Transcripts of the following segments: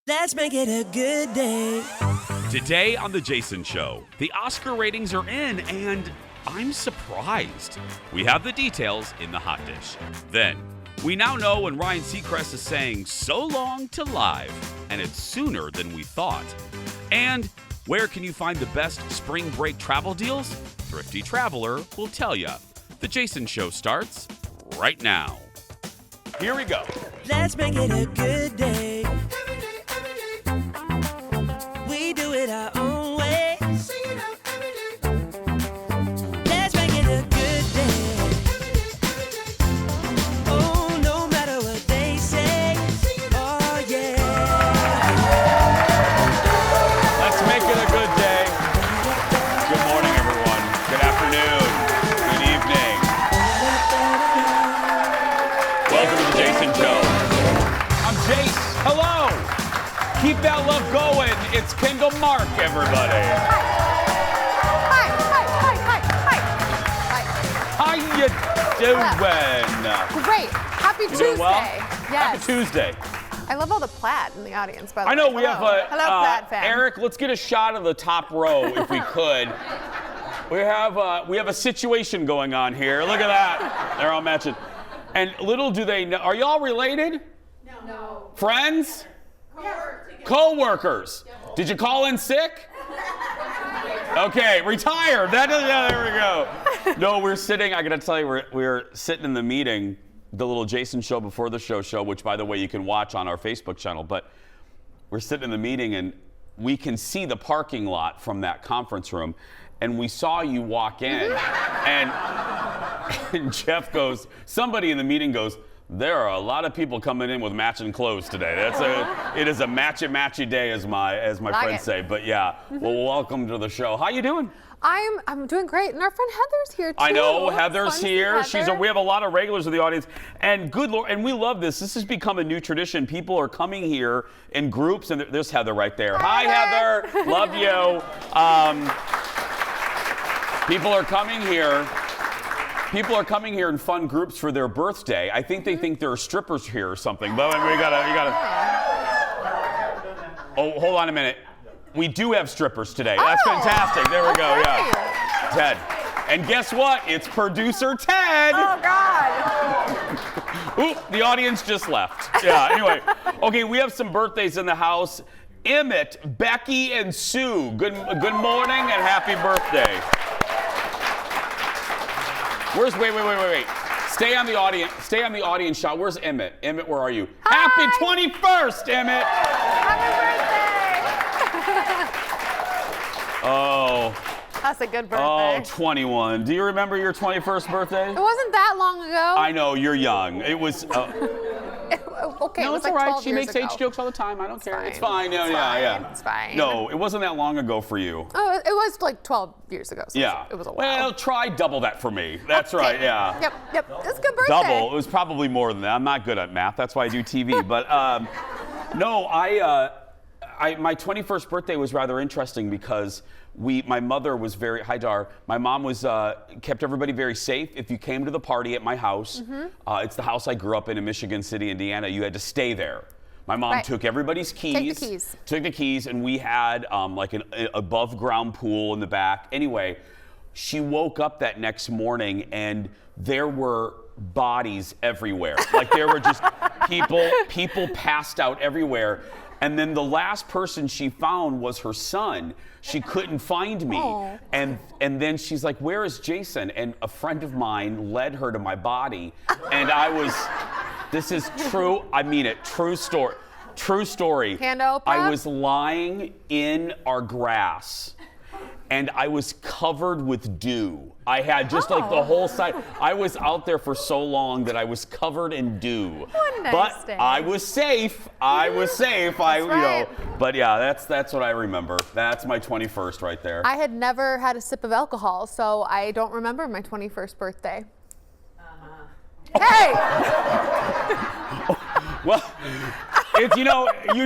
Let's make it a good day. Today on The Jason Show, the Oscar ratings are in, and I'm surprised. We have the details in the hot dish. Then, we now know when Ryan Seacrest is saying so long to live, and it's sooner than we thought. And where can you find the best spring break travel deals? Thrifty Traveler will tell you. The Jason Show starts right now. Here we go. Let's make it a good day. We do it our own way. Let's make it a good day. Oh, no matter what they say. Oh, yeah. Let's make it a good day. Good morning, everyone. Good afternoon. Good evening. Welcome to The Jason Show. I'm Jace. Hello. Keep that love going. It's Kendall Mark, everybody. Hi. How you doing? Great. Happy Tuesday. Doing well? Yes. Happy Tuesday. I love all the plaid in the audience, by the way. I know we have Hello, plaid fan. Eric, let's get a shot of the top row if we could. We have a situation going on here. Look at that. They're all matching. And little do they know, are y'all related? No. Friends? Co-workers. Did you call in sick? Okay, retired. There we go. No, we're sitting, I gotta tell you, we're sitting in the meeting, the little Jason Show before the show, which by the way, you can watch on our Facebook channel, but we're sitting in the meeting and we can see the parking lot from that conference room, and we saw you walk in, and Jeff goes, somebody in the meeting goes, there are a lot of people coming in with matching clothes today. It is a matchy day, as my friends say. But yeah, well, welcome to the show. How you doing? I'm doing great, and our friend Heather's here too. I know Heather's here. Heather. We have a lot of regulars in the audience, and good Lord, and we love this. This has become a new tradition. People are coming here in groups, and there's Heather right there. Hi, Heather. Love you. People are coming here. People are coming here in fun groups for their birthday. I think they think there are strippers here or something. But you gotta. Oh, hold on a minute. We do have strippers today. That's fantastic. There we go. Okay. Yeah. Ted. And guess what? It's producer Ted. Oh God. Oop, the audience just left. Yeah. Anyway. Okay, we have some birthdays in the house. Emmett, Becky, and Sue. Good morning and happy birthday. Wait. Stay on the audience shot. Where's Emmett? Emmett, where are you? Hi. Happy 21st, Emmett. Happy birthday. Oh. That's a good birthday. Oh, 21. Do you remember your 21st birthday? It wasn't that long ago. I know, you're young. It was... Okay, no, it was it's like all right. 12 She years makes ago. age jokes all the time. I don't care. Fine. It's fine. It's Yeah. It's fine. No, it wasn't that long ago for you. Oh, it was like 12 years ago. So Yeah. It was a while. Well, try double that for me. That's right, yeah. Yep. It's a good birthday. Double. It was probably more than that. I'm not good at math. That's why I do TV. But no, my 21st birthday was rather interesting because my mother was very, hi Dar, my mom was, kept everybody very safe. If you came to the party at my house, it's the house I grew up in Michigan City, Indiana, you had to stay there. My mom took everybody's keys. Took the keys, and we had like an above ground pool in the back. Anyway, she woke up that next morning and there were bodies everywhere. Like there were just people passed out everywhere. And then the last person she found was her son. She couldn't find me. Aww. And then she's like, where is Jason? And a friend of mine led her to my body. And this is true, I mean it, true story. Hand Oprah? I was lying in our grass and I was covered with dew. I had just like the whole side. I was out there for so long that I was covered in dew. What a nice but day. I was safe. Right. But yeah, that's what I remember. That's my 21st right there. I had never had a sip of alcohol, so I don't remember my 21st birthday. Hey! Well, it's, you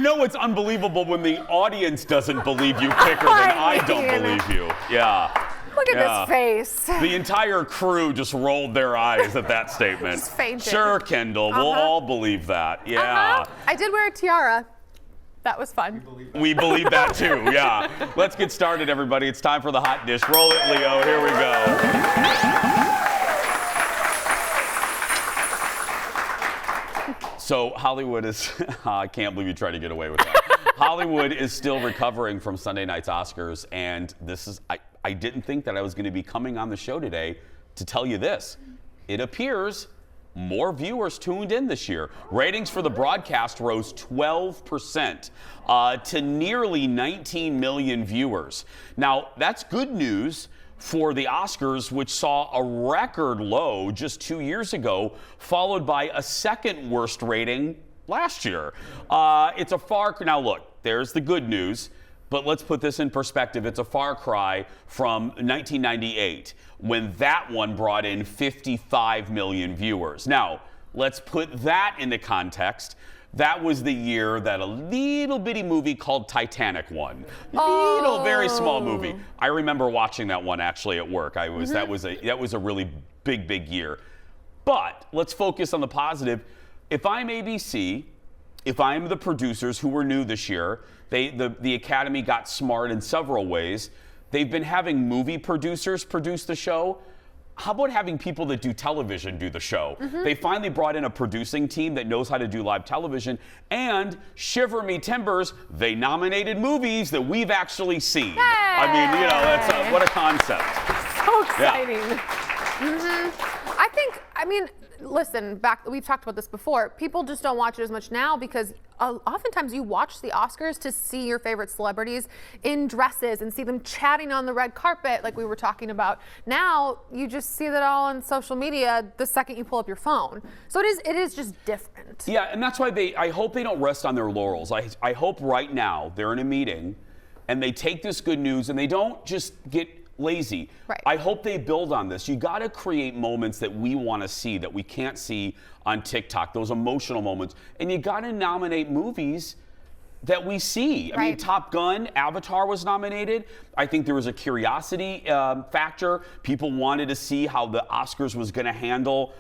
know what's unbelievable when the audience doesn't believe you quicker than I don't believe you. Yeah. Look at his face. The entire crew just rolled their eyes at that statement. Just fainted. Sure, Kendall, we'll all believe that. Yeah. I did wear a tiara. That was fun. We believe that too, yeah. Let's get started, everybody. It's time for the hot dish. Roll it, Leo. Here we go. So Hollywood is, I can't believe you tried to get away with that. Hollywood is still recovering from Sunday night's Oscars, and this is, I didn't think that I was going to be coming on the show today to tell you this. It appears more viewers tuned in this year. Ratings for the broadcast rose 12% to nearly 19 million viewers. Now, that's good news for the Oscars, which saw a record low just 2 years ago, followed by a second worst rating last year. It's a far cry. Now, look, there's the good news. But let's put this in perspective. It's a far cry from 1998, when that one brought in 55 million viewers. Now, let's put that into context. That was the year that a little bitty movie called Titanic won. Little, very small movie. I remember watching that one actually at work. That was a really big year. But let's focus on the positive. If I'm ABC, if I'm the producers who were new this year, the Academy got smart in several ways. They've been having movie producers produce the show. How about having people that do television do the show? They finally brought in a producing team that knows how to do live television. And shiver me timbers, they nominated movies that we've actually seen. Yay! I mean, you know, that's what a concept. So exciting. I mean, listen, we've talked about this before. People just don't watch it as much now because oftentimes you watch the Oscars to see your favorite celebrities in dresses and see them chatting on the red carpet like we were talking about. Now you just see that all on social media the second you pull up your phone. So it is just different. Yeah, and that's why I hope they don't rest on their laurels. I hope right now they're in a meeting and they take this good news and they don't just get lazy. Right. I hope they build on this. You got to create moments that we want to see that we can't see on TikTok, those emotional moments. And you got to nominate movies that we see. I mean, Top Gun, Avatar was nominated. I think there was a curiosity factor. People wanted to see how the Oscars was going to handle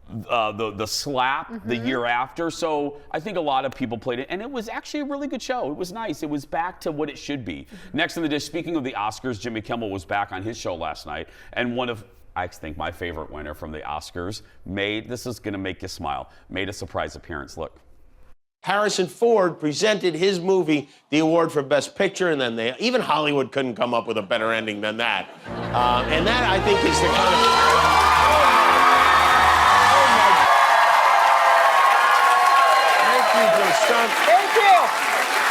the slap the year after. So I think a lot of people played it, and it was actually a really good show. It was nice. It was back to what it should be. Next on the dish, speaking of the Oscars, Jimmy Kimmel was back on his show last night, and one of, I think, my favorite winner from the Oscars this is going to make you smile, made a surprise appearance. Look. Harrison Ford presented his movie the award for Best Picture, and then even Hollywood couldn't come up with a better ending than that. And that, I think, is the kind of... Thank you.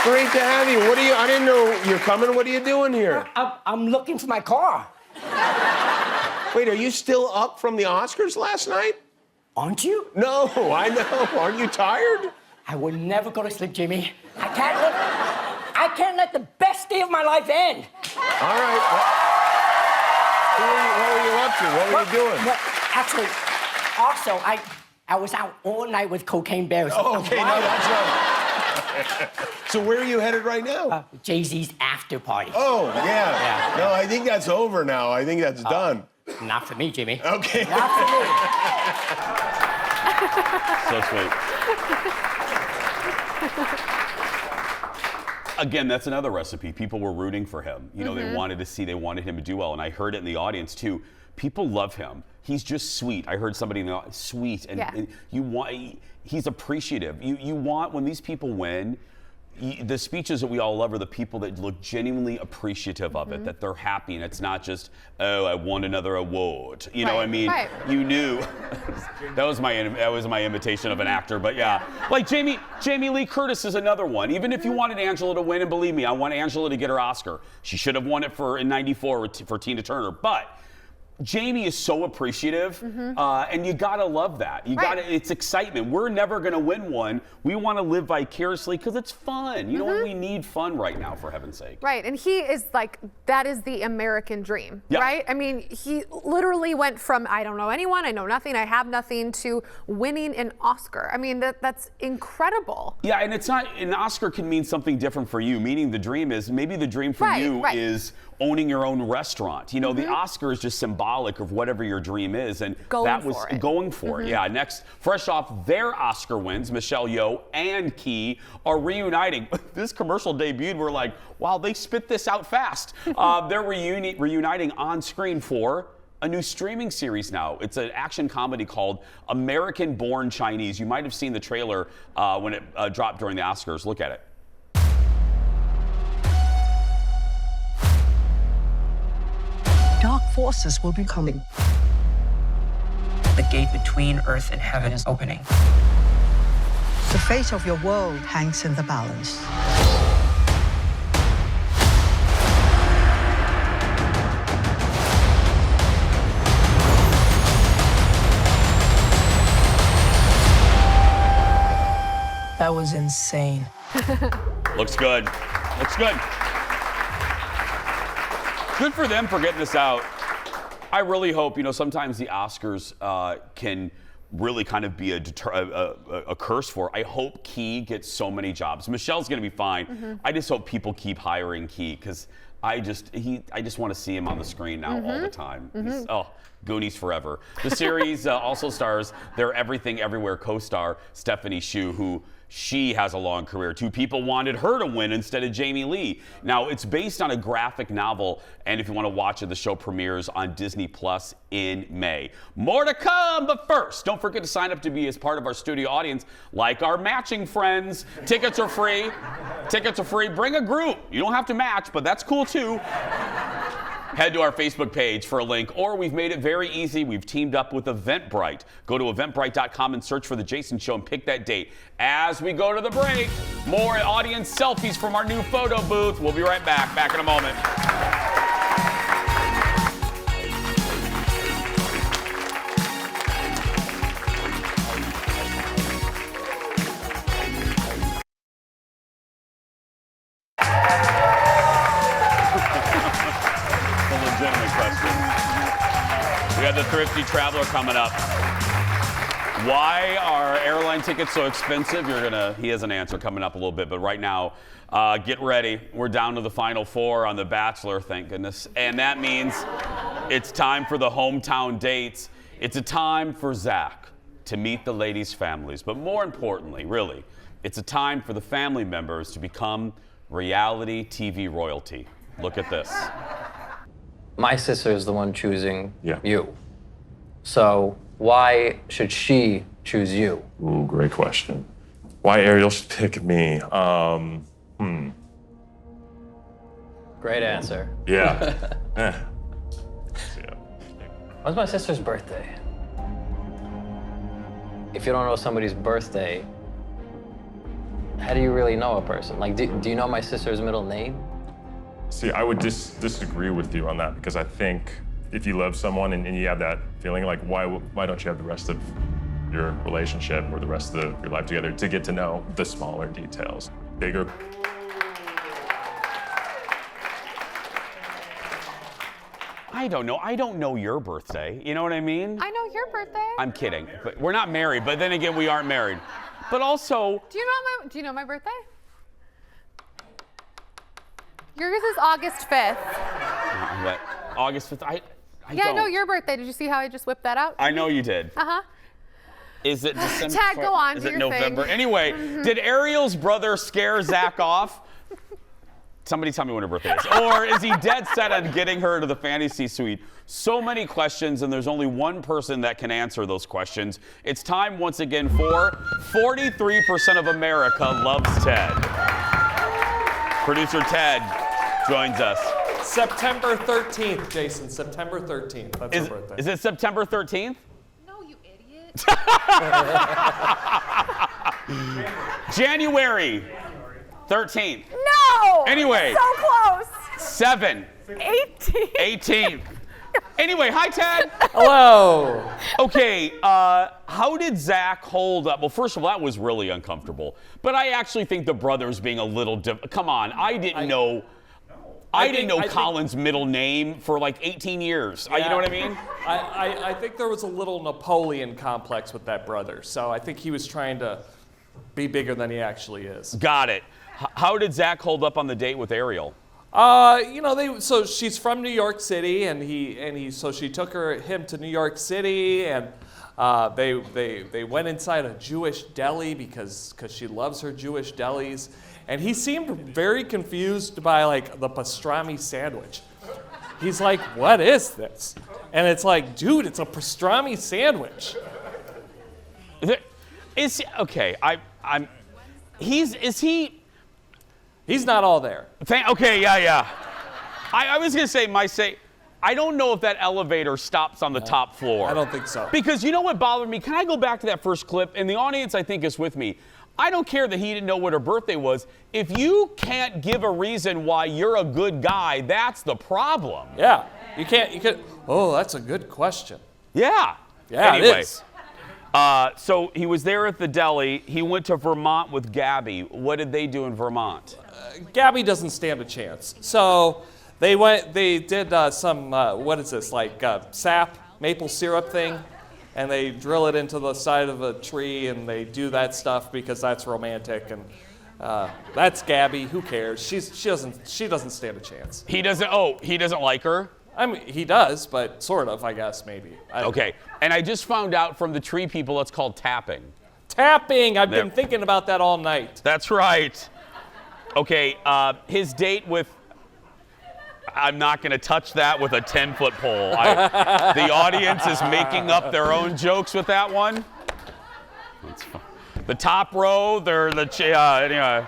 Great to have you. I didn't know you're coming. What are you doing here? I'm looking for my car. Wait, are you still up from the Oscars last night? Aren't you? No, I know. Aren't you tired? I will never go to sleep, Jimmy. I can't let the best day of my life end. All right. What were you up to? What were you doing? Well, actually, also, I was out all night with Cocaine Bears. Oh, okay, no, that's right. So where are you headed right now? Jay-Z's after party. Oh, yeah. No, I think that's over now. I think that's done. Not for me, Jimmy. Okay. Not for me. So sweet. Again, that's another recipe. People were rooting for him. You know, they wanted him to do well, and I heard it in the audience too. People love him. He's just sweet. I heard somebody in the audience, sweet, and he's appreciative. You want, when these people win, the speeches that we all love are the people that look genuinely appreciative of it, that they're happy, and it's not just, oh, I won another award. You know what I mean? You knew. that was my imitation of an actor, but yeah. Like Jamie Lee Curtis is another one. Even if you wanted Angela to win, and believe me, I want Angela to get her Oscar. She should have won it in '94 for Tina Turner, but Jamie is so appreciative, and you gotta love that. It's excitement. We're never gonna win one. We want to live vicariously because it's fun. You know, we need fun right now, for heaven's sake. Right, and he is like, that is the American dream, Yeah. right? I mean, he literally went from, I don't know anyone, I know nothing, I have nothing, to winning an Oscar. I mean, that's incredible. Yeah, and it's not, an Oscar can mean something different for you, meaning the dream is, maybe the dream for you is owning your own restaurant. You know, the Oscar is just symbolic symbolic of whatever your dream is, and Going that was for it. going for it. Yeah. Next, fresh off their Oscar wins, Michelle Yeoh and Key are reuniting. This commercial debuted. We're like, wow, they spit this out fast. They're reuniting on screen for a new streaming series now. It's an action comedy called American Born Chinese. You might have seen the trailer when it dropped during the Oscars. Look at it. Dark forces will be coming. The gate between earth and heaven is opening. The fate of your world hangs in the balance. That was insane. Looks good. Looks good. Good for them for getting this out. I really hope, sometimes the Oscars can really kind of be a curse for. I hope Key gets so many jobs. Michelle's going to be fine. I just hope people keep hiring Key because I just want to see him on the screen now all the time. He's, Goonies forever. The series also stars their Everything Everywhere co-star Stephanie Hsu, who she has a long career too. People wanted her to win instead of Jamie Lee. Now, it's based on a graphic novel, and if you want to watch it, the show premieres on Disney Plus in May. More to come, but first, don't forget to sign up to be as part of our studio audience, like our matching friends. Tickets are free. Tickets are free. Bring a group. You don't have to match, but that's cool too. Head to our Facebook page for a link, or we've made it very easy. We've teamed up with Eventbrite. Go to eventbrite.com and search for The Jason Show and pick that date. As we go to the break, more audience selfies from our new photo booth. We'll be right back. Back in a moment. We have the Thrifty Traveler coming up. Why are airline tickets so expensive? He has an answer coming up a little bit, but right now, get ready. We're down to the final four on The Bachelor, thank goodness. And that means it's time for the hometown dates. It's a time for Zach to meet the ladies' families. But more importantly, really, it's a time for the family members to become reality TV royalty. Look at this. My sister is the one choosing Yeah. you. So why should she choose you? Ooh, great question. Why Ariel should pick me? Great answer. Yeah. Yeah. When's my sister's birthday? If you don't know somebody's birthday, how do you really know a person? Like, do you know my sister's middle name? See, I would disagree with you on that because I think if you love someone and you have that feeling, like why don't you have the rest of your relationship or the rest of your life together to get to know the smaller details, bigger. I don't know. I don't know your birthday. You know what I mean? I know your birthday. I'm kidding. But we're not married. But then again, we aren't married. But also, Do you know my birthday? Yours is August 5th. August 5th. I Yeah, I don't. know your birthday. Did you see how I just whipped that out? I know you did. Uh-huh. Is it December? Tag, go on, Is do it your November? thing. Anyway, did Ariel's brother scare Zach off? Somebody tell me when her birthday is. Or is he dead set on getting her to the fantasy suite? So many questions, and there's only one person that can answer those questions. It's time once again for 43% of America loves Ted. Producer Ted joins us. September 13th, Jason. September 13th. That's her birthday. Is it September 13th? No, you idiot. January 13th. No! Anyway. So close. 18th. Anyway, hi, Ted. Hello. Okay, how did Zach hold up? Well, first of all, that was really uncomfortable. But I actually think the brothers being a little come on, I didn't know Colin's middle name for like 18 years. You know what I mean? I think there was a little Napoleon complex with that brother. So I think he was trying to be bigger than he actually is. Got it. How did Zach hold up on the date with Ariel? So she's from New York City, and so she took him to New York City, and they went inside a Jewish deli because she loves her Jewish delis, and he seemed very confused by like the pastrami sandwich. He's like, "What is this?" And it's like, "Dude, it's a pastrami sandwich." Okay? Is he? He's not all there. Okay, yeah. I was gonna say, I don't know if that elevator stops on the top floor. I don't think so. Because you know what bothered me? Can I go back to that first clip? And the audience, I think, is with me. I don't care that he didn't know what her birthday was. If you can't give a reason why you're a good guy, that's the problem. Yeah, you can't. Oh, that's a good question. Yeah. Yeah, anyway, it is. So he was there at the deli. He went to Vermont with Gabby. What did they do in Vermont? Gabby doesn't stand a chance. So they did some, what is this, like sap, maple syrup thing, and they drill it into the side of a tree, and they do that stuff because that's romantic, and that's Gabby. Who cares? She doesn't stand a chance. He doesn't like her? I mean, he does, but sort of, I guess, maybe. Okay, and I just found out from the tree people it's called tapping. Tapping! I've been thinking about that all night. That's right. Okay, his date with... I'm not going to touch that with a 10-foot pole. The audience is making up their own jokes with that one. That's fine. The top row, they're the... anyway.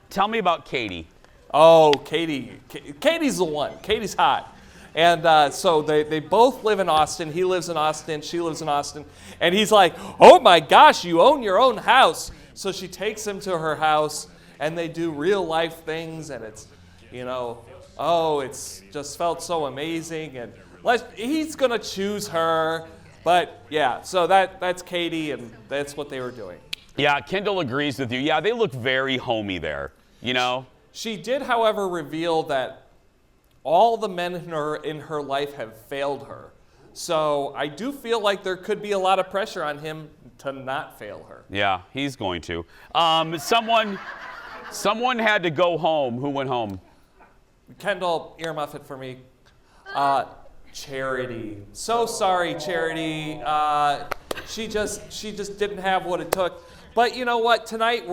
Tell me about Katie. Oh, Katie. Katie's the one. Katie's hot. And so they both live in Austin. He lives in Austin. She lives in Austin. And he's like, "Oh my gosh, you own your own house." So she takes him to her house, and they do real life things. And it's, it's just felt so amazing. And he's going to choose her. But yeah, so that's Katie, and that's what they were doing. Yeah, Kendall agrees with you. Yeah, they look very homey there, She did, however, reveal that all the men in her life have failed her. So I do feel like there could be a lot of pressure on him to not fail her. Yeah, he's going to. Someone had to go home. Who went home? Kendall, earmuff it for me. Charity. So sorry, Charity. She just didn't have what it took. But you know what? Tonight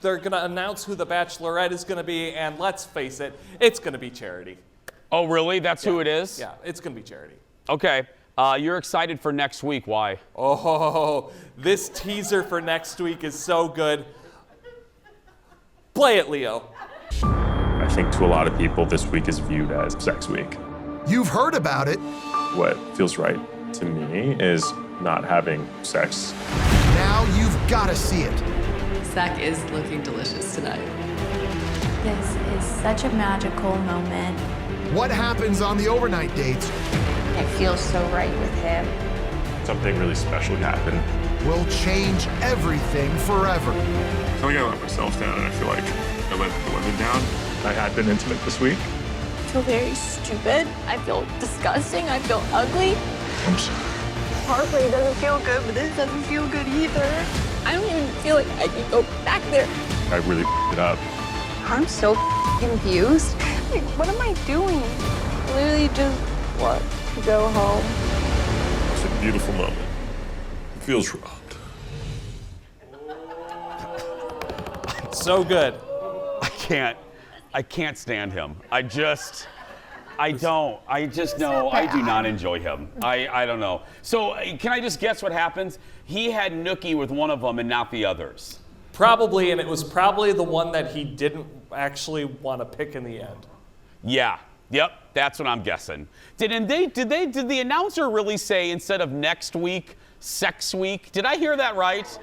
they're going to announce who the Bachelorette is going to be, and let's face it, it's going to be Charity. Oh, really? That's who it is? Yeah, it's going to be Charity. Okay. You're excited for next week. Why? Oh, this teaser for next week is so good. Play it, Leo. I think to a lot of people, this week is viewed as sex week. You've heard about it. What feels right to me is not having sex. Now you've got to see it. Zach is looking delicious tonight. This is such a magical moment. What happens on the overnight dates? It feels so right with him. Something really special happened. Will change everything forever. I feel like I let myself down, and I feel like I let the women down. I had been intimate this week. I feel very stupid. I feel disgusting. I feel ugly. I'm sorry. Heartbreak doesn't feel good, but this doesn't feel good either. I don't even feel like I can go back there. I really f***ed it up. I'm so confused. Like, what am I doing? Literally just want to go home. It's a beautiful moment. It feels robbed. So good. I can't stand him. I do not enjoy him. I don't know. So can I just guess what happens? He had nookie with one of them and not the others. Probably, and it was probably the one that he didn't actually want to pick in the end. Yeah. Yep. That's what I'm guessing. Did the announcer really say instead of next week, sex week? Did I hear that right?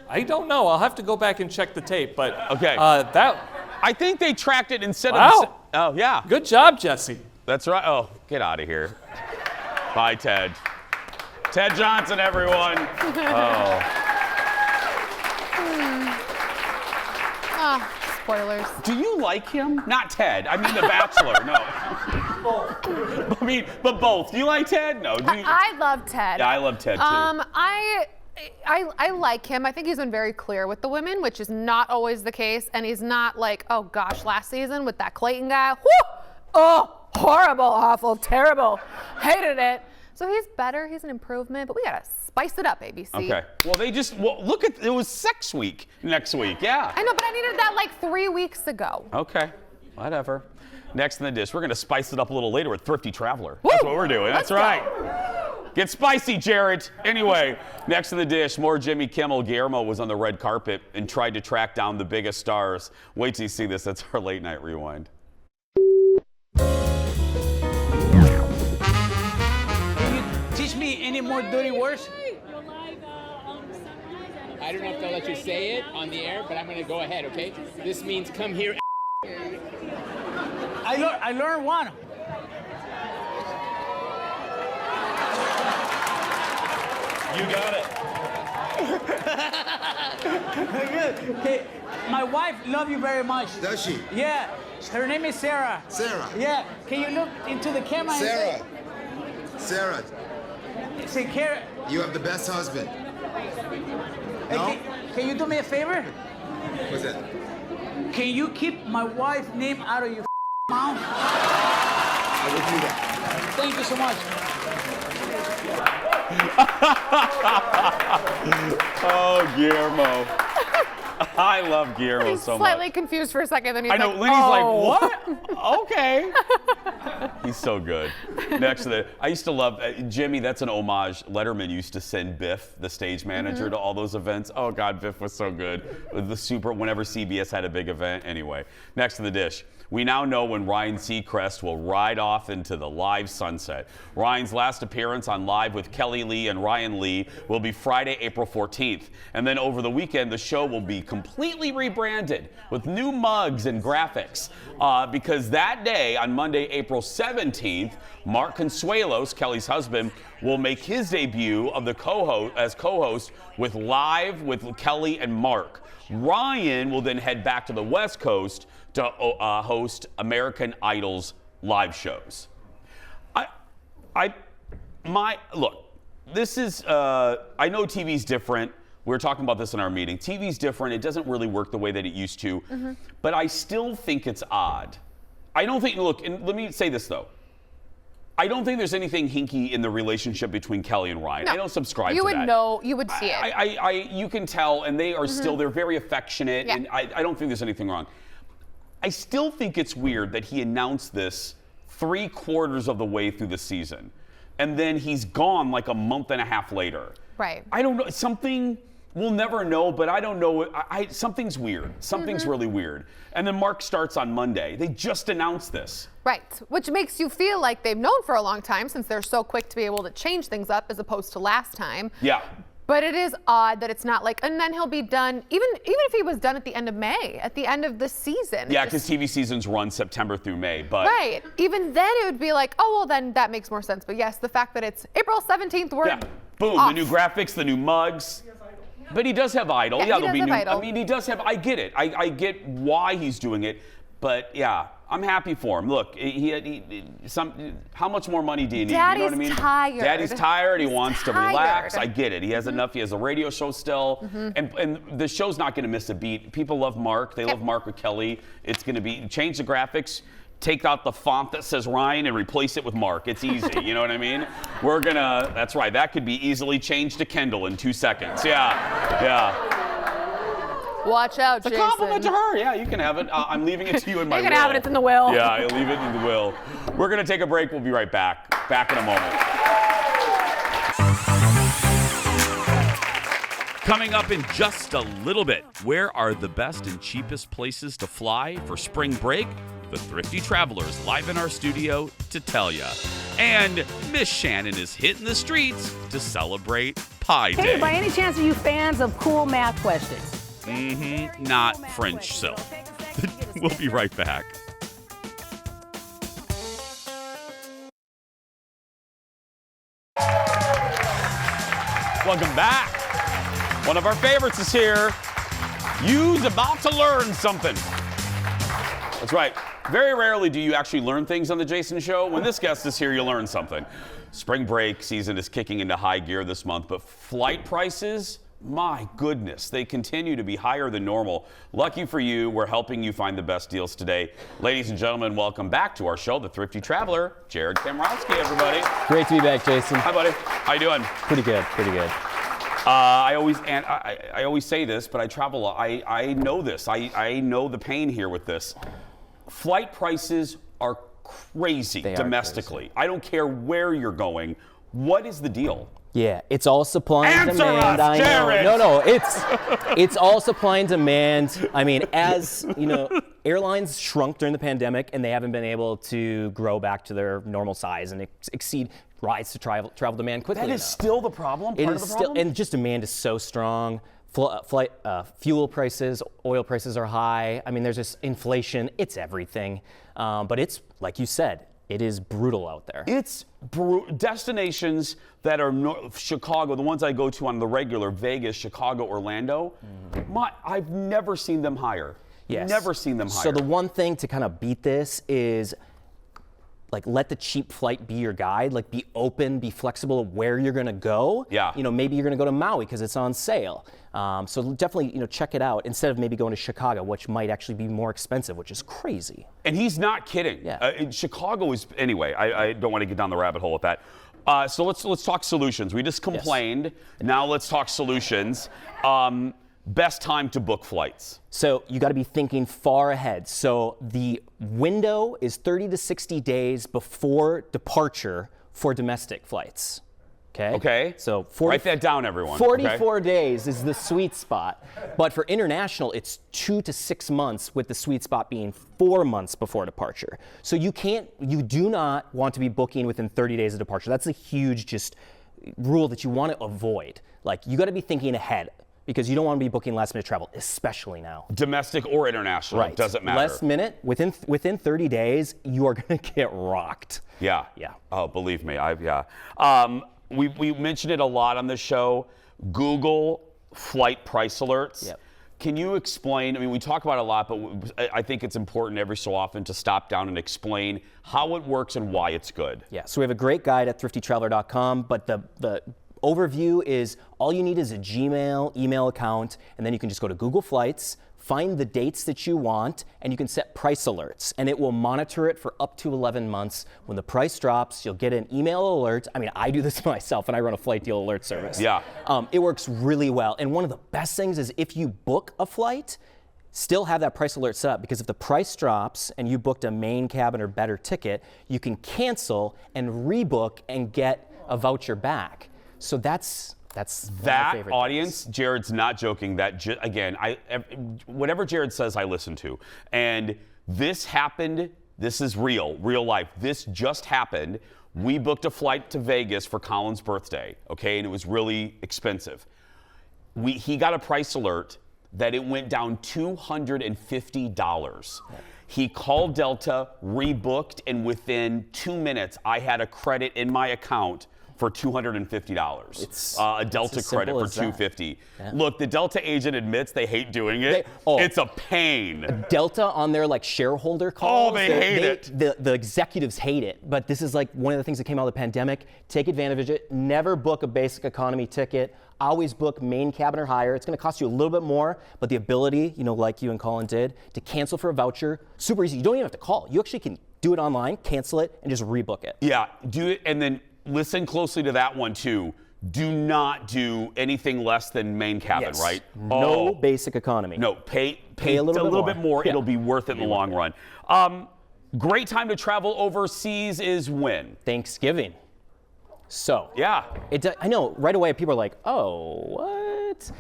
I don't know. I'll have to go back and check the tape, but okay. I think they tracked it instead of. Oh, yeah. Good job, Jesse. That's right. Oh, get out of here. Bye, Ted. Ted Johnson, everyone. Spoilers. Do you like him? Not Ted. I mean The Bachelor. No. But both. Do you like Ted? No. I love Ted. Yeah, I love Ted too. I like him. I think he's been very clear with the women, which is not always the case. And he's not like, oh gosh, last season with that Clayton guy, whoo! Oh, horrible, awful, terrible. Hated it. So he's better. He's an improvement, but we gotta spice it up, ABC. Okay. Well, look at, it was Sex Week next week. Yeah. I know, but I needed that like 3 weeks ago. Okay. Whatever. Next in the dish, we're gonna spice it up a little later with Thrifty Traveler. That's what we're doing. That's right. Get spicy, Jared. Anyway, next in the dish, more Jimmy Kimmel. Guillermo was on the red carpet and tried to track down the biggest stars. Wait till you see this. That's our late night rewind. Can you teach me any more dirty words? I don't know if they'll let you say it on the air, but I'm going to go ahead, okay? This means come here. I learned one. You got it. Good. Okay. My wife loves you very much. Does she? Yeah. Her name is Sarah. Sarah. Yeah. Can you look into the camera? Sarah. Sarah. Say, Kara. You have the best husband. Hey, No? can you do me a favor? What's that? Can you keep my wife's name out of your mouth? I will do that. Thank you so much. Oh, Guillermo. I love Guillermo so much. Slightly confused for a second, then he's I know, like, Lenny's like, oh. what? Okay. He's so good. Next to the, I used to love, Jimmy, that's an homage. Letterman used to send Biff, the stage manager, to all those events. Oh God, Biff was so good. Whenever CBS had a big event. Anyway, next to the dish. We now know when Ryan Seacrest will ride off into the live sunset. Ryan's last appearance on Live with Kelly Lee and Ryan Lee will be Friday, April 14th. And then over the weekend, the show will be completely rebranded with new mugs and graphics. Because that day, on Monday, April 17th, Mark Consuelos, Kelly's husband, will make his debut of the co-host with Live with Kelly and Mark. Ryan will then head back to the West Coast to host American Idol's live shows. Look, this is, I know TV's different. We were talking about this in our meeting. TV's different. It doesn't really work the way that it used to. But I still think it's odd. I don't think, look, and let me say this though. I don't think there's anything hinky in the relationship between Kelly and Ryan. No. I don't subscribe You to would that. know, you would see it. You can tell, and they are still, they're very affectionate, Yeah. and I don't think there's anything wrong. I still think it's weird that he announced this 3/4 of the way through the season, and then he's gone like a month and a half later. Right. I don't know, something, we'll never know, but I don't know, something's weird. Something's really weird. And then Mark starts on Monday. They just announced this. Right, which makes you feel like they've known for a long time since they're so quick to be able to change things up as opposed to last time. Yeah. But it is odd that it's not like, and then he'll be done, even if he was done at the end of May, at the end of the season. Yeah, because TV seasons run September through May, but. Right, even then it would be like, oh, well then that makes more sense. But yes, the fact that it's April 17th, we're Boom, off. the new graphics, the new mugs. But he does have Idol. Yeah, he there'll does be have new. Idol. I mean, he does have. I get it. I get why he's doing it. But yeah, I'm happy for him. Look, how much more money do you need? Daddy's you know what I mean? tired. Daddy's tired. He wants to tired. relax. I get it. He has enough. He has a radio show still, and the show's not going to miss a beat. People love Mark. They love Mark with Kelly. It's going to be change the graphics. Take out the font that says Ryan and replace it with Mark. It's easy, you know what I mean? We're gonna, that's right, that could be easily changed to Kendall in 2 seconds. Yeah. Watch out, It's Jason. a compliment to her. Yeah, you can have it. I'm leaving it to you in my will. You can have it. It's in the will. Yeah, I leave it in the will. We're gonna take a break. We'll be right back. Back in a moment. Coming up in just a little bit, where are the best and cheapest places to fly for spring break? The Thrifty Traveler's live in our studio to tell ya. And Miss Shannon is hitting the streets to celebrate Pi Day. Hey, by any chance are you fans of cool math questions? Not French silk. We'll be right back. Welcome back. One of our favorites is here. You's about to learn something. That's right. Very rarely do you actually learn things on the Jason Show. When this guest is here, you learn something. Spring break season is kicking into high gear this month, but flight prices, my goodness, they continue to be higher than normal. Lucky for you, we're helping you find the best deals today. Ladies and gentlemen, welcome back to our show, The Thrifty Traveler. Jared Kamrowski, everybody. Great to be back, Jason. Hi, buddy. How you doing? Pretty good, pretty good. I always say this, but I travel. I know this. I know the pain here with this. Flight prices are crazy domestically. Crazy. I don't care where you're going. What is the deal? Yeah, it's all supply and Answer demand. us, Jared! No, it's all supply and demand. I mean, as you know, airlines shrunk during the pandemic, and they haven't been able to grow back to their normal size and rise to travel demand quickly. That is still the problem. It is still, and just demand is so strong. Fuel prices, oil prices are high. I mean, there's just inflation. It's everything. But it's like you said. It is brutal out there. It's destinations that are Chicago, the ones I go to on the regular, Vegas, Chicago, Orlando, I've never seen them higher. Yes. Never seen them higher. So the one thing to kind of beat this is like let the cheap flight be your guide, like be open, be flexible of where you're gonna go. Yeah. You know, maybe you're gonna go to Maui because it's on sale. So definitely, check it out instead of maybe going to Chicago, which might actually be more expensive, which is crazy. And he's not kidding. Yeah. Chicago is, anyway, I don't want to get down the rabbit hole with that. So let's talk solutions. We just complained. Yes. Now let's talk solutions. Best time to book flights. So you got to be thinking far ahead. So the window is 30 to 60 days before departure for domestic flights. Okay. So write that down, everyone. 44 days is the sweet spot. But for international, it's 2 to 6 months, with the sweet spot being 4 months before departure. So you do not want to be booking within 30 days of departure. That's a huge rule that you want to avoid. Like, you got to be thinking ahead, because you don't want to be booking last minute travel, especially now. Domestic or international, right. It doesn't matter. Last minute, within 30 days, you are going to get rocked. Yeah. Yeah. Oh, believe me, we mentioned it a lot on this show. Google flight price alerts. Yep. Can you explain? I mean, we talk about it a lot, but I think it's important every so often to stop down and explain how it works and why it's good. Yeah. So we have a great guide at thriftytraveler.com, but the overview is all you need is a Gmail email account, and then you can just go to Google Flights, find the dates that you want, and you can set price alerts, and it will monitor it for up to 11 months. When the price drops, you'll get an email alert. I mean, I do this myself, and I run a flight deal alert service. Yeah. It works really well. And one of the best things is if you book a flight, still have that price alert set up, because if the price drops and you booked a main cabin or better ticket, you can cancel and rebook and get a voucher back. So that's that audience. Things. Jared's not joking. Again, whatever Jared says, I listen to. And this happened. This is real life. This just happened. We booked a flight to Vegas for Colin's birthday. Okay, and it was really expensive. He got a price alert that it went down $250. He called Delta, rebooked, and within 2 minutes, I had a credit in my account for $250. It's a Delta credit for $250. Yeah. Look, the Delta agent admits they hate doing it. It's a pain. Delta on their shareholder calls. Oh, they hate it. The executives hate it. But this is one of the things that came out of the pandemic. Take advantage of it. Never book a basic economy ticket. Always book main cabin or higher. It's going to cost you a little bit more, but the ability, like you and Colin did, to cancel for a voucher, super easy. You don't even have to call. You actually can do it online, cancel it, and just rebook it. Yeah, do it, and then listen closely to that one too. Do not do anything less than main cabin, right? No basic economy. No, pay a little bit more. Yeah. It'll be worth it in the long run. Great time to travel overseas is when? Thanksgiving. So yeah, I know right away people are like, oh, what?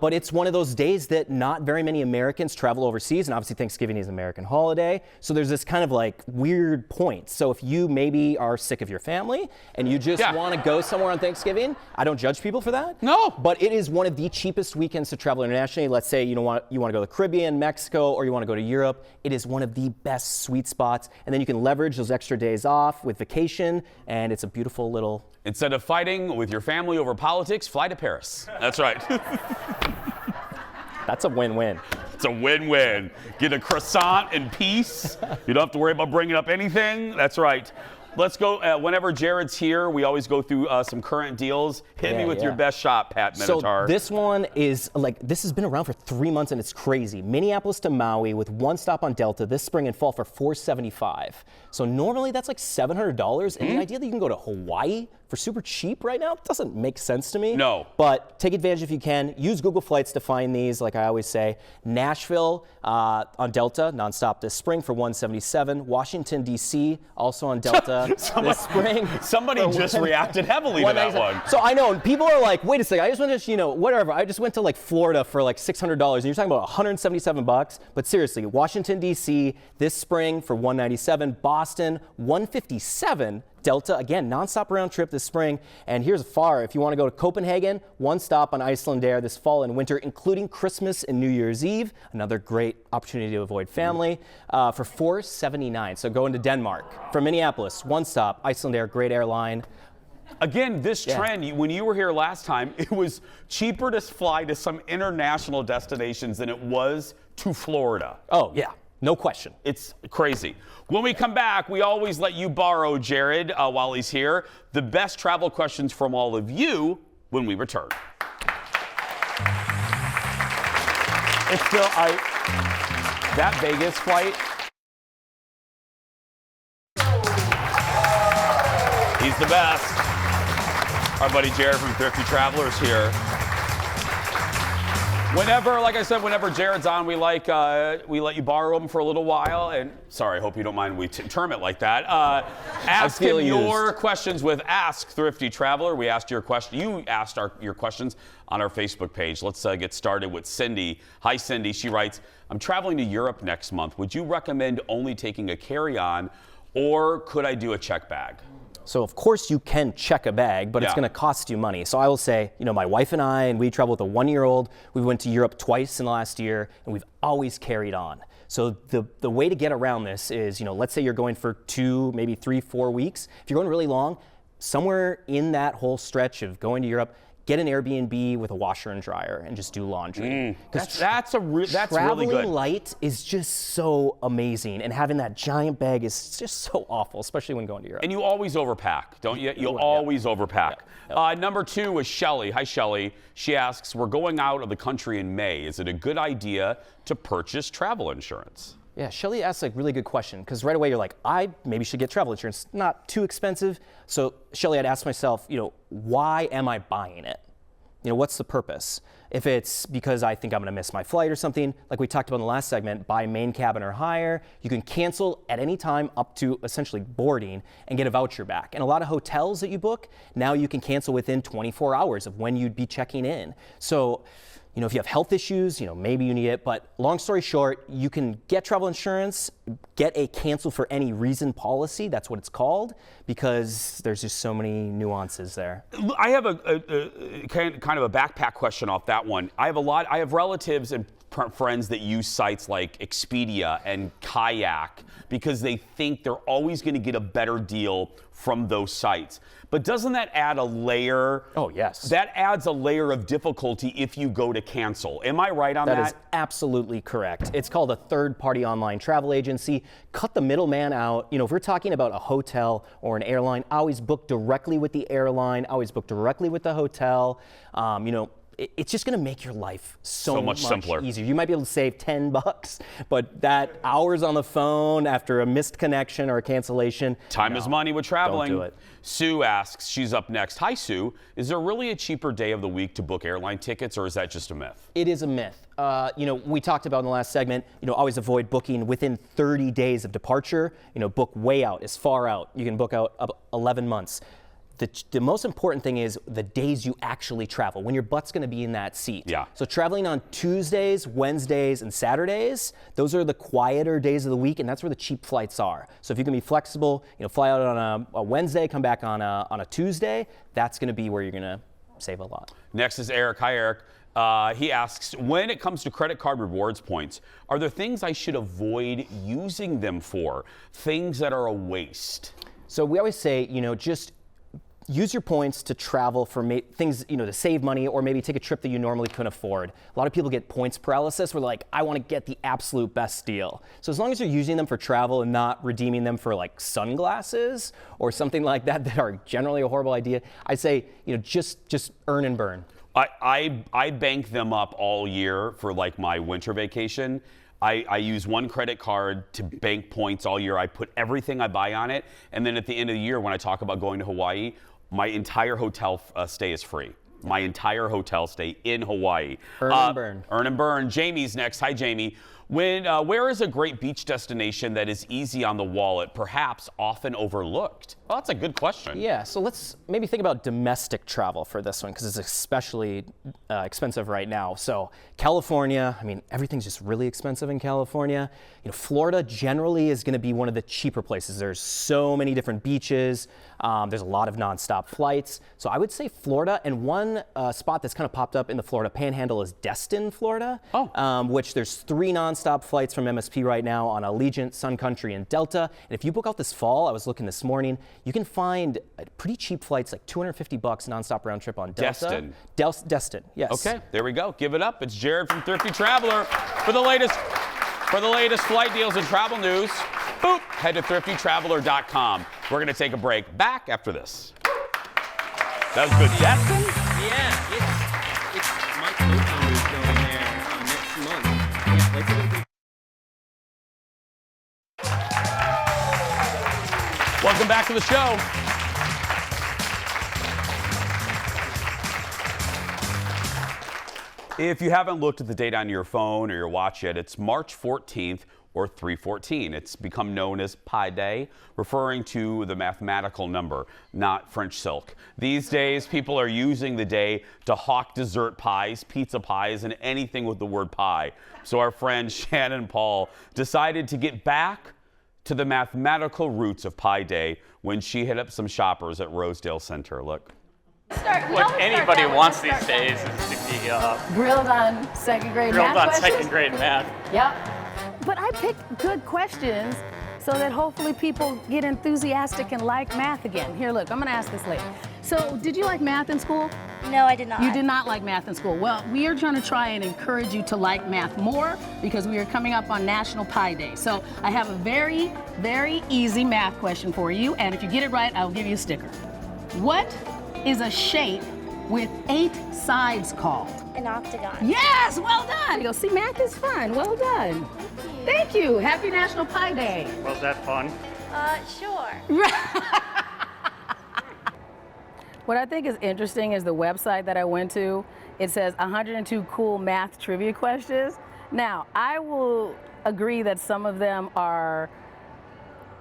But it's one of those days that not very many Americans travel overseas, and obviously Thanksgiving is an American holiday. So there's this kind of weird point. So if you maybe are sick of your family and you just want to go somewhere on Thanksgiving, I don't judge people for that. No. But it is one of the cheapest weekends to travel internationally. Let's say you want to go to the Caribbean, Mexico, or you want to go to Europe. It is one of the best sweet spots. And then you can leverage those extra days off with vacation, and it's a beautiful little... Instead of fighting with your family over politics, fly to Paris. That's right. That's a win-win. It's a win-win. Get a croissant in peace. You don't have to worry about bringing up anything. That's right. Let's go. Whenever Jared's here, we always go through some current deals. Hit me with your best shot, Pat Minotaur. So this one is this has been around for 3 months and it's crazy. Minneapolis to Maui with one stop on Delta this spring and fall for $475. So normally that's like $700. And the idea that you can go to Hawaii for super cheap right now doesn't make sense to me. No. But take advantage if you can. Use Google Flights to find these, like I always say. Nashville on Delta, nonstop this spring for $177. Washington, D.C., also on Delta this spring. Somebody just reacted heavily to that one. So I know, people are like, wait a second, I just went to, whatever. I just went to like Florida for like $600, and you're talking about $177. But seriously, Washington, D.C., this spring for $197. Boston, $157. Delta, again, nonstop round trip this spring. And here's far. If you want to go to Copenhagen, one stop on Icelandair this fall and winter, including Christmas and New Year's Eve. Another great opportunity to avoid family for $479. So going to Denmark from Minneapolis, one stop, Icelandair, great airline. Again, this trend, when you were here last time, it was cheaper to fly to some international destinations than it was to Florida. Oh, yeah. No question. It's crazy. When we come back, we always let you borrow Jared while he's here. The best travel questions from all of you when we return. It's still, that Vegas flight. He's the best. Our buddy Jared from Thrifty Travelers here. Whenever, like I said, whenever Jared's on, we let you borrow him for a little while. And sorry, I hope you don't mind we term it like that. Ask him your questions with Ask Thrifty Traveler. We asked your question. You asked your questions on our Facebook page. Let's get started with Cindy. Hi, Cindy. She writes, I'm traveling to Europe next month. Would you recommend only taking a carry-on, or could I do a check bag? So of course you can check a bag, but it's going to cost you money. So I will say, my wife and I, and we travel with a 1-year-old. We went to Europe twice in the last year, and we've always carried on. So the way to get around this is, let's say you're going for 2, maybe 3, 4 weeks. If you're going really long, somewhere in that whole stretch of going to Europe, get an Airbnb with a washer and dryer and just do laundry. That's really good. Traveling light is just so amazing, and having that giant bag is just so awful, especially when going to Europe. And you always overpack, don't you? You'll always overpack. Number 2 is Shelly. Hi, Shelly. She asks, we're going out of the country in May. Is it a good idea to purchase travel insurance? Yeah, Shelly asks a really good question, because right away you're like, I maybe should get travel insurance. Not too expensive. So Shelly, I'd ask myself, why am I buying it? What's the purpose? If it's because I think I'm going to miss my flight or something, like we talked about in the last segment, buy main cabin or higher. You can cancel at any time up to essentially boarding and get a voucher back. And a lot of hotels that you book, now you can cancel within 24 hours of when you'd be checking in. So, if you have health issues, maybe you need it. But long story short, you can get travel insurance, get a cancel for any reason policy. That's what it's called, because there's just so many nuances there. I have a kind of a backpack question off that one. I have relatives and friends that use sites like Expedia and Kayak because they think they're always going to get a better deal from those sites. But doesn't that add a layer? Oh, yes. That adds a layer of difficulty if you go to cancel. Am I right on that? That is absolutely correct. It's called a third-party online travel agency. Cut the middleman out. If we're talking about a hotel or an airline, I always book directly with the airline. I always book directly with the hotel. It's just going to make your life so much simpler, easier. You might be able to save $10, but that hours on the phone after a missed connection or a cancellation. Time is money with traveling. Don't do it. Sue asks, she's up next. Hi, Sue. Is there really a cheaper day of the week to book airline tickets, or is that just a myth? It is a myth. We talked about in the last segment, always avoid booking within 30 days of departure. Book way out, as far out. You can book out up 11 months. The most important thing is the days you actually travel, when your butt's going to be in that seat. Yeah. So traveling on Tuesdays, Wednesdays, and Saturdays, those are the quieter days of the week, and that's where the cheap flights are. So if you can be flexible, fly out on a Wednesday, come back on a Tuesday, that's going to be where you're going to save a lot. Next is Eric. Hi, Eric. He asks, when it comes to credit card rewards points, are there things I should avoid using them for? Things that are a waste? So we always say, use your points to travel for things, to save money or maybe take a trip that you normally couldn't afford. A lot of people get points paralysis where they're like, I want to get the absolute best deal. So as long as you're using them for travel and not redeeming them for like sunglasses or something like that that are generally a horrible idea, I'd say, just earn and burn. I bank them up all year for like my winter vacation. I use one credit card to bank points all year. I put everything I buy on it. And then at the end of the year, when I talk about going to Hawaii, my entire hotel stay is free. My entire hotel stay in Hawaii. Earn and burn. Earn and burn. Jamie's next. Hi, Jamie. Where is a great beach destination that is easy on the wallet, perhaps often overlooked? Well, that's a good question. Yeah, so let's maybe think about domestic travel for this one because it's especially expensive right now. So California, everything's just really expensive in California. Florida generally is going to be one of the cheaper places. There's so many different beaches. There's a lot of nonstop flights. So I would say Florida, and one spot that's kind of popped up in the Florida Panhandle is Destin, Florida, which there's 3 nonstop flights from MSP right now on Allegiant, Sun Country, and Delta. And if you book out this fall, I was looking this morning, you can find pretty cheap flights, like $250 nonstop round trip on Delta. Destin, yes. Okay, there we go. Give it up. It's Jared from Thrifty Traveler. For the latest flight deals and travel news, boop, head to thriftytraveler.com. We're going to take a break. Back after this. That was good. Destin? Yeah, it's my co-founder is going there next month. Yeah, like Welcome back to the show. If you haven't looked at the date on your phone or your watch yet, it's March 14th or 314. It's become known as Pi Day, referring to the mathematical number, not French silk. These days, people are using the day to hawk dessert pies, pizza pies, and anything with the word pie. So our friend Shannon Paul decided to get back to the mathematical roots of Pi Day when she hit up some shoppers at Rosedale Center. Look. What anybody wants these days is to be grilled on second grade math questions. Second grade math. Yep. But I picked good questions so that hopefully people get enthusiastic and like math again. Here, look, I'm gonna ask this lady. So, did you like math in school? No, I did not. You did not like math in school. Well, we are trying to try and encourage you to like math more because we are coming up on National Pi Day. So, I have a very, very easy math question for you, and if you get it right, I'll give you a sticker. What is a shape with 8 sides called? An octagon. Yes, well done. You'll see, math is fun. Well done. Thank you. Happy National Pi Day. Was that fun? Sure. What I think is interesting is the website that I went to. It says 102 cool math trivia questions. Now, I will agree that some of them are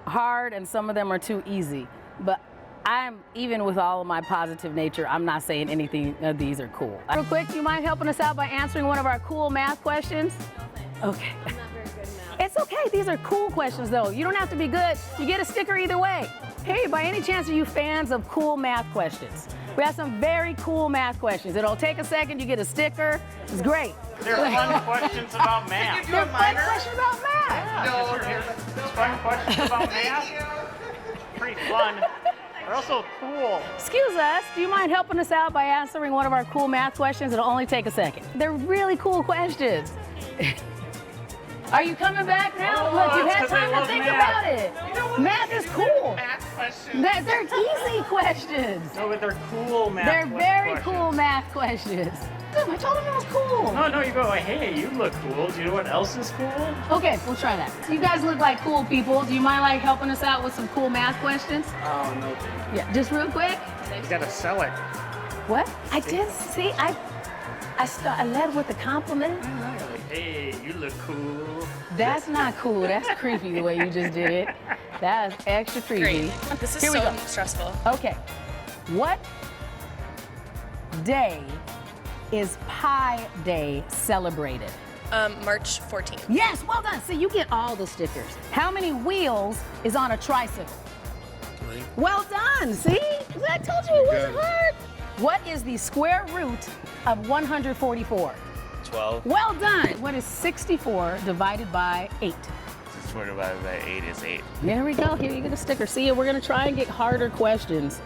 hard and some of them are too easy. But even with all of my positive nature, I'm not saying anything of these are cool. Real quick, do you mind helping us out by answering one of our cool math questions? Okay. I'm not very good at math. It's okay. These are cool questions, though. You don't have to be good. You get a sticker either way. Hey, by any chance, are you fans of cool math questions? We have some very cool math questions. It'll take a second. You get a sticker. It's great. They're fun questions about math. They're fun questions about math. Yeah, it's fun questions about math. Pretty fun. They're also cool. Excuse us, do you mind helping us out by answering one of our cool math questions? It'll only take a second. They're really cool questions. Are you coming back now? Look, you've had time to think about it. Math is cool. Math questions. They're easy questions. No, but they're cool math questions. They're very cool math questions. I told him it was cool. No, you go, hey, you look cool. Do you know what else is cool? Okay, we'll try that. You guys look like cool people. Do you mind helping us out with some cool math questions? Oh, no. Yeah, just real quick. You gotta sell it. What? I did see. I led with a compliment. Hey, you look cool. That's not cool. That's creepy the way you just did it. That's extra creepy. Great. This is so stressful. Okay. What day is Pi Day celebrated? March 14th. Yes, well done. See, you get all the stickers. How many wheels is on a tricycle? 20. Well done. See? I told you it wasn't hard. What is the square root of 144? 12. Well done. What is 64 divided by 8? 64 divided by 8 is 8. There we go. Here, you get a sticker. See, we're going to try and get harder questions.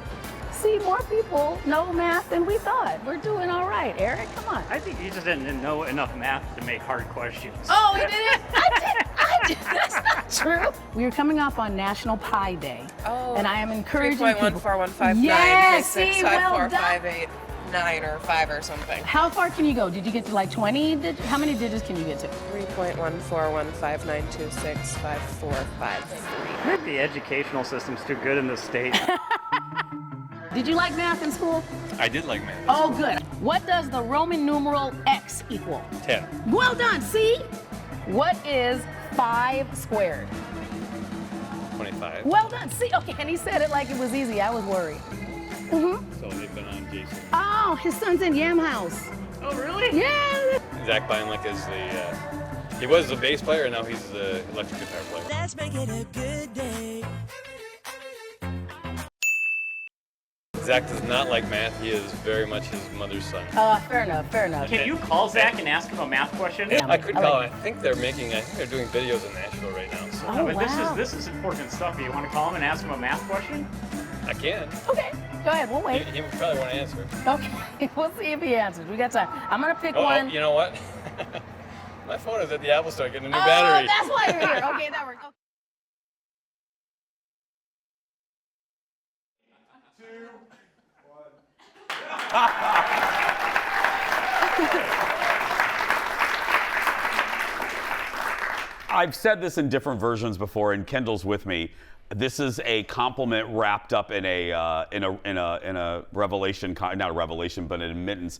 See, more people know math than we thought. We're doing all right. Eric, come on. I think you just didn't know enough math to make hard questions. Oh, you didn't? I did. That's not true. We are coming up on National Pie Day. Oh, and I am encouraging people. 3.14159. Yes, Six, see, five, well four, done. 5, 8, 9, or 5 or something. How far can you go? Did you get to like 20? How many digits can you get to? 3.14159265453. I think the educational system's too good in this state. Did you like math in school? I did like math. Oh, good. What does the Roman numeral X equal? 10. Well done, see? What is 5 squared? 25. Well done, see? Okay, and he said it like it was easy. I was worried. Mm-hmm. So they've been on Jason. Oh, his son's in Yam House. Oh, really? Yeah. Zach Beinlich is he was the bass player, and now he's the electric guitar player. Let's make it a good day. Zach does not like math. He is very much his mother's son. Fair enough, fair enough. Can you call Zach and ask him a math question? Yeah. I could call him. I think they're doing videos in Nashville right now. So Oh, No, but wow. this is important stuff. Do you want to call him and ask him a math question? I can. Okay, go ahead, we'll wait. He probably won't answer. Okay, we'll see if he answers. We got time. I'm gonna pick one. You know what? My phone is at the Apple Store getting a new Oh, battery. that's why you're here. Okay, that works. Okay. I've said this in different versions before, and Kendall's with me. This is a compliment wrapped up in a revelation, not a revelation, but an admittance.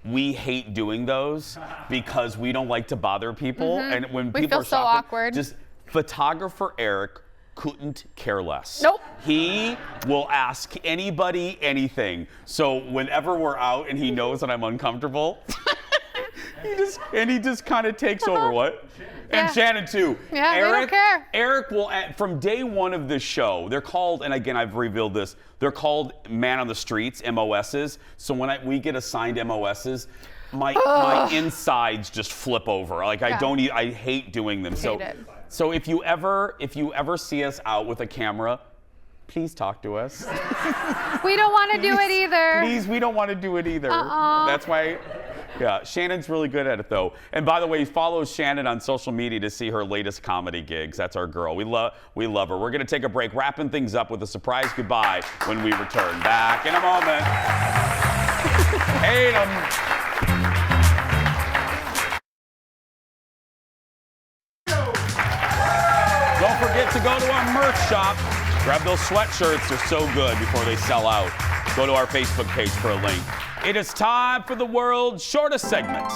We hate doing those because we don't like to bother people, and when We people feel are so shopping, awkward. just photographer Eric couldn't care less. Nope. He will ask anybody anything. So whenever we're out and he knows that I'm uncomfortable, he just kind of takes over. What? And Yeah. Shannon too. Yeah, we don't care. Eric will, from day one of this show, they're called, and again, I've revealed this, they're called Man on the Streets, MOSs. So when we get assigned MOSs, my insides just flip over. Like Yeah. I hate doing them. So, Hate it. so if you ever see us out with a camera, please talk to us. We don't want to do it either. Please, we don't want to do it either. Uh-uh. That's why. Yeah, Shannon's really good at it though. And by the way, follow Shannon on social media to see her latest comedy gigs. That's our girl. We love her. We're gonna take a break, wrapping things up with a surprise goodbye when we return. Back in a moment. Hate 'em. Don't forget to go to our merch shop. Grab those sweatshirts. They're so good before they sell out. Go to our Facebook page for a link. It is time for the world's shortest segment.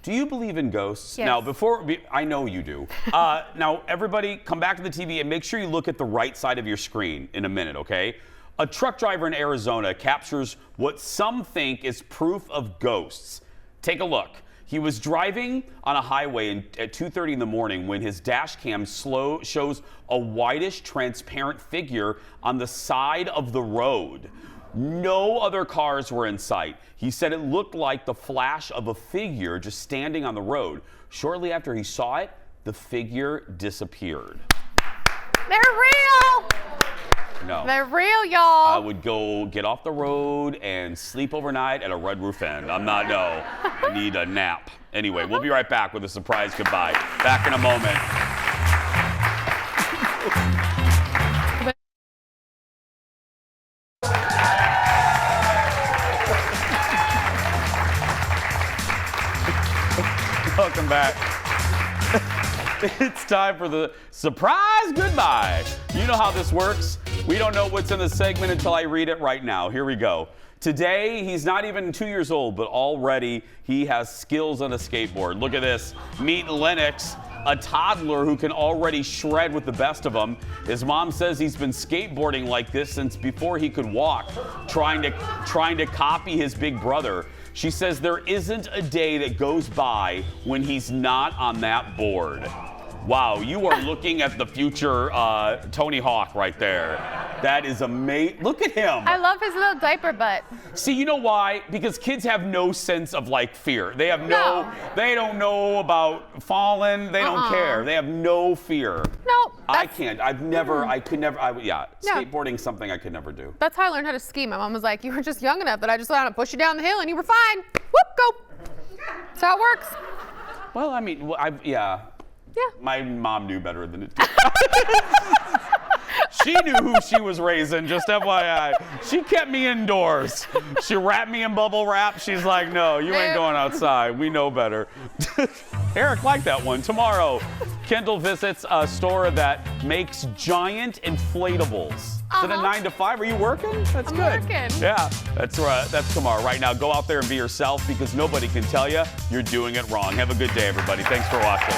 Do you believe in ghosts? Yes. Now, I know you do. Now, everybody, come back to the TV and make sure you look at the right side of your screen in a minute, okay? A truck driver in Arizona captures what some think is proof of ghosts. Take a look. He was driving on a highway at 2:30 in the morning when his dash cam shows a whitish, transparent figure on the side of the road. No other cars were in sight. He said it looked like the flash of a figure just standing on the road. Shortly after he saw it, the figure disappeared. They're real. No. They're real, y'all. I would go get off the road and sleep overnight at a Red Roof Inn. I need a nap. Anyway, we'll be right back with a surprise goodbye. Back in a moment. Welcome back. It's time for the surprise goodbye. You know how this works. We don't know what's in the segment until I read it right now. Here we go. Today, he's not even 2 years old, but already he has skills on a skateboard. Look at this. Meet Lennox, a toddler who can already shred with the best of them. His mom says he's been skateboarding like this since before he could walk, trying to copy his big brother. She says there isn't a day that goes by when he's not on that board. Wow, you are looking at the future Tony Hawk right there. That is amazing. Look at him. I love his little diaper butt. See, you know why? Because kids have no sense of like fear. They have they don't know about falling. They don't care. They have no fear. No. I can't. I could never. Skateboarding's something I could never do. That's how I learned how to ski. My mom was like, you were just young enough that I just let to push you down the hill and you were fine. Whoop, go. That's how it works. Well, I mean, Yeah. My mom knew better than it. She knew who she was raising, just FYI. She kept me indoors. She wrapped me in bubble wrap. She's like, no, you ain't going outside. We know better. Eric liked that one. Tomorrow, Kendall visits a store that makes giant inflatables. Is it a 9 to 5? Are you working? That's good. I'm working. Yeah, that's right. That's tomorrow. Right now, go out there and be yourself because nobody can tell you you're doing it wrong. Have a good day, everybody. Thanks for watching.